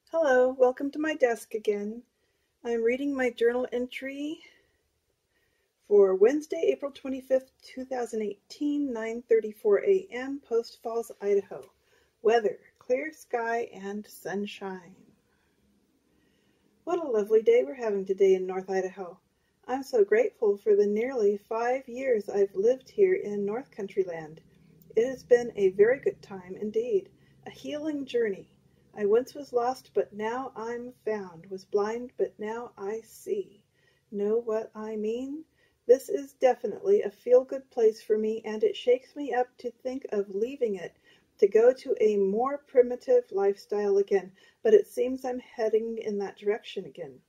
Hello, welcome to my desk again. I'm reading my journal entry for Wednesday, April 25th, 2018, 9:34 a.m., Post Falls, Idaho. Weather, clear sky and sunshine. What a lovely day we're having today in North Idaho. I'm so grateful for the nearly 5 years I've lived here in North Country Land. It has been a very good time indeed, a healing journey. I once was lost, but now I'm found, was blind, but now I see. Know what I mean? This is definitely a feel-good place for me, and it shakes me up to think of leaving it to go to a more primitive lifestyle again, but it seems I'm heading in that direction again.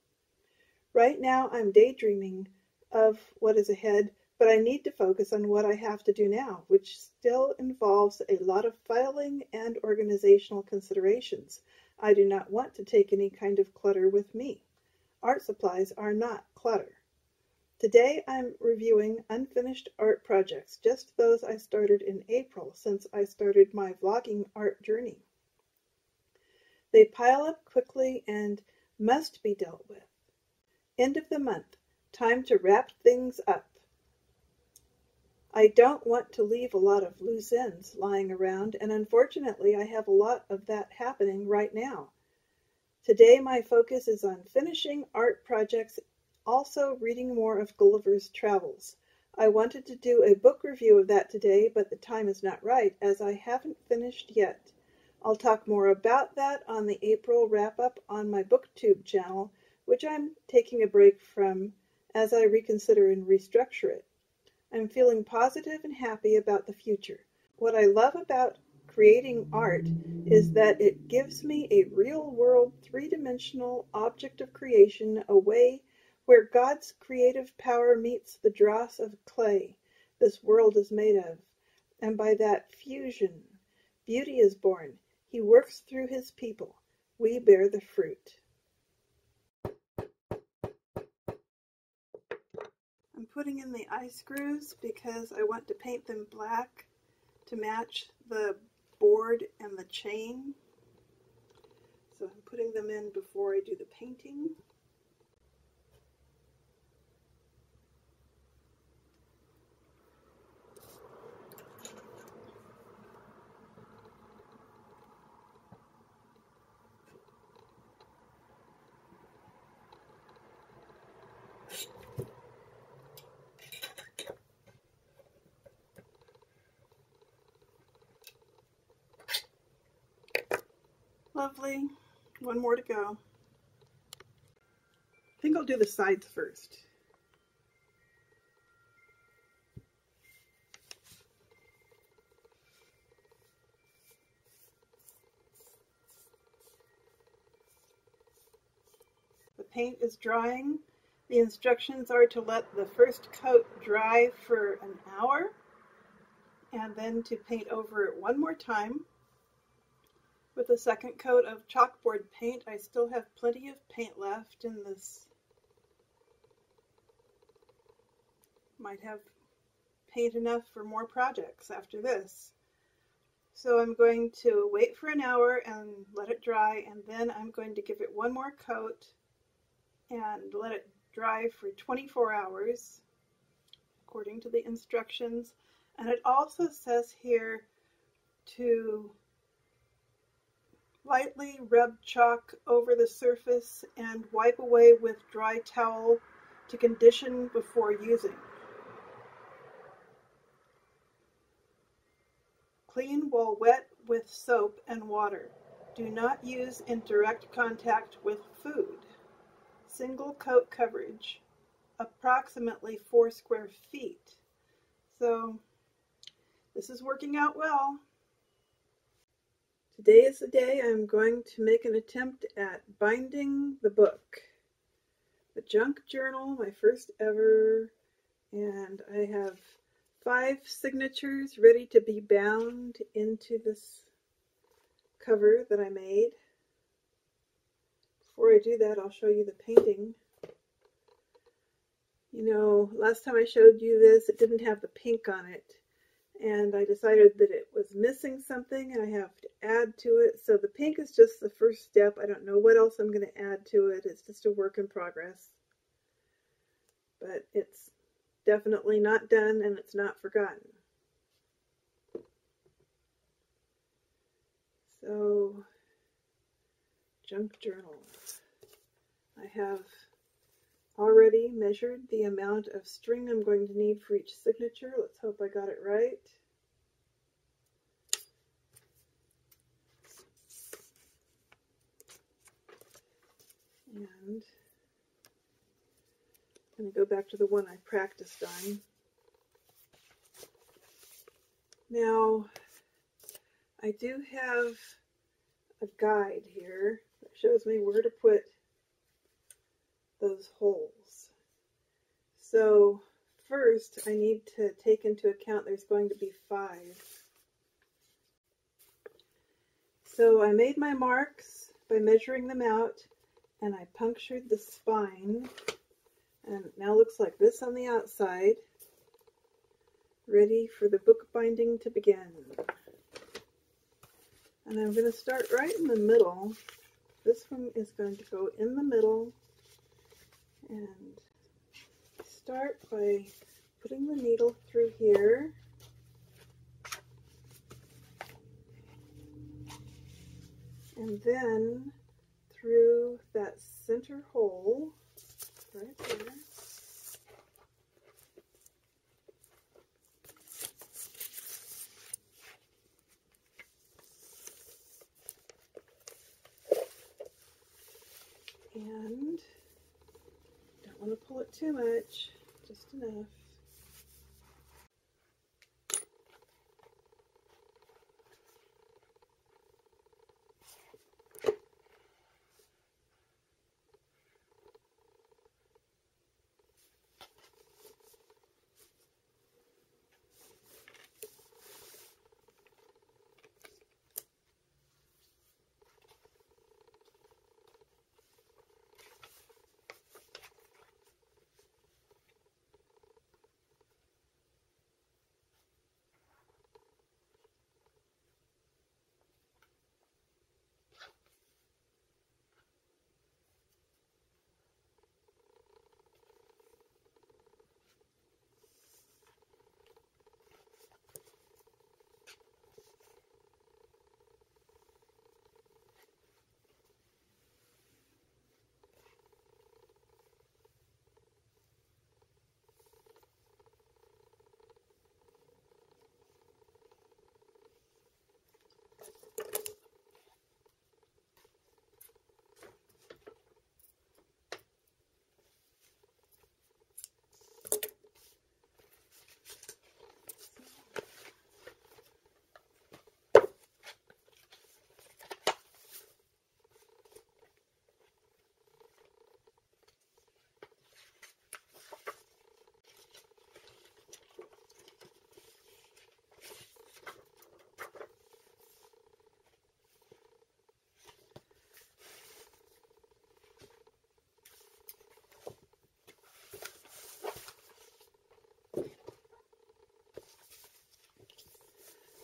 Right now I'm daydreaming of what is ahead, but I need to focus on what I have to do now, which still involves a lot of filing and organizational considerations. I do not want to take any kind of clutter with me. Art supplies are not clutter. Today I'm reviewing unfinished art projects, just those I started in April since I started my vlogging art journey. They pile up quickly and must be dealt with. End of the month, time to wrap things up. I don't want to leave a lot of loose ends lying around, and unfortunately I have a lot of that happening right now. Today my focus is on finishing art projects, also reading more of Gulliver's Travels. I wanted to do a book review of that today, but the time is not right as I haven't finished yet. I'll talk more about that on the April wrap-up on my booktube channel, which I'm taking a break from as I reconsider and restructure it. I'm feeling positive and happy about the future. What I love about creating art is that it gives me a real-world, three-dimensional object of creation, a way where God's creative power meets the dross of clay this world is made of. And by that fusion, beauty is born. He works through his people. We bear the fruit. I'm putting in the eye screws because I want to paint them black to match the board and the chain. So I'm putting them in before I do the painting. Lovely. One more to go. I think I'll do the sides first. The paint is drying. The instructions are to let the first coat dry for an hour and then to paint over it one more time. With a second coat of chalkboard paint, I still have plenty of paint left in this. Might have paint enough for more projects after this. So I'm going to wait for an hour and let it dry, and then I'm going to give it one more coat and let it dry for 24 hours according to the instructions. And it also says here to lightly rub chalk over the surface and wipe away with dry towel to condition before using. Clean while wet with soap and water. Do not use in direct contact with food. Single coat coverage, approximately 4 square feet. So this is working out well. Today is the day I'm going to make an attempt at binding the book. The junk journal, my first ever, and I have 5 signatures ready to be bound into this cover that I made. Before I do that, I'll show you the painting. You know, last time I showed you this, it didn't have the pink on it. and I decided that it was missing something and I have to add to it. So the pink is just the first step. I don't know what else I'm going to add to it. It's just a work in progress. But it's definitely not done and it's not forgotten. So, junk journal. I have already measured the amount of string I'm going to need for each signature. Let's hope I got it right. And I'm going to go back to the one I practiced on. Now, I do have a guide here that shows me where to put those holes. So first I need to take into account there's going to be 5. So I made my marks by measuring them out and I punctured the spine, and it now looks like this on the outside, ready for the bookbinding to begin. And I'm going to start right in the middle. This one is going to go in the middle, and start by putting the needle through here. And then through that center hole right there. And don't want to pull it too much, just enough.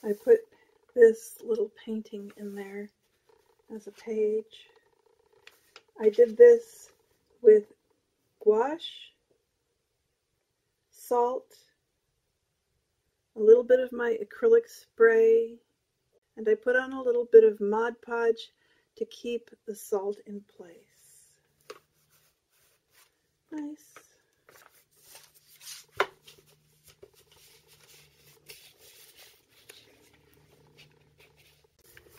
I put this little painting in there as a page. I did this with gouache, salt, a little bit of my acrylic spray, and I put on a little bit of Mod Podge to keep the salt in place. Nice.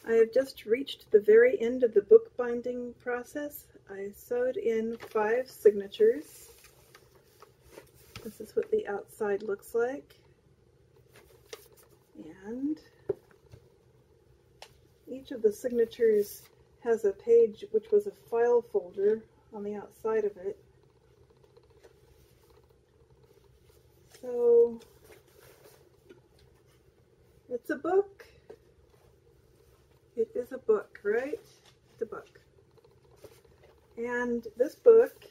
I have just reached the very end of the bookbinding process. I sewed in 5 signatures. This is what the outside looks like. And each of the signatures has a page which was a file folder on the outside of it. So it's a book. It is a book, right? It's a book. And this book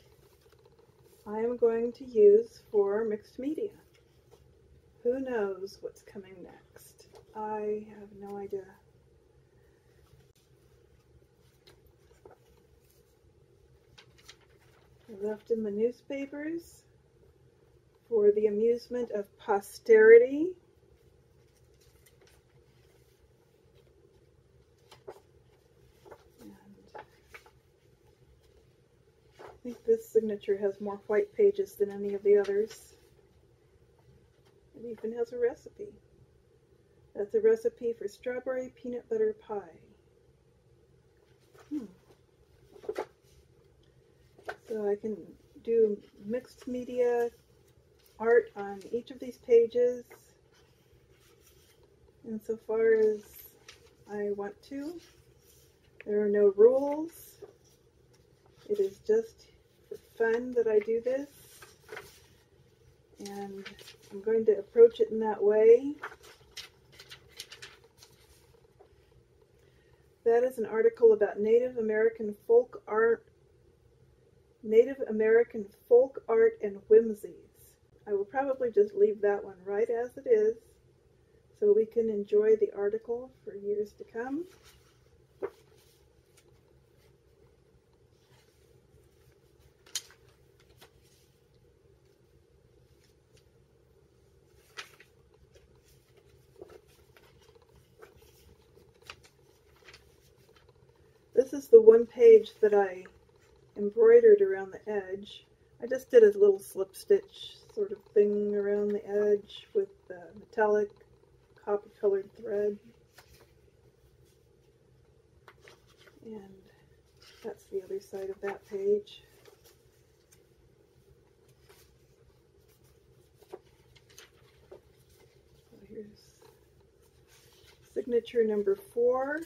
I am going to use for mixed media. who knows what's coming next? I have no idea. I left in the newspapers for the amusement of posterity. And I think this signature has more white pages than any of the others. It even has a recipe. That's a recipe for strawberry peanut butter pie. So I can do mixed media art on each of these pages insofar as I want to. There are no rules. It is just for fun that I do this, and I'm going to approach it in that way. That is an article about Native American folk art and whimsies. I will probably just leave that one right as it is so we can enjoy the article for years to come. This is the one page that I embroidered around the edge. I just did a little slip stitch sort of thing around the edge with metallic copper colored thread. And that's the other side of that page. So here's signature number 4.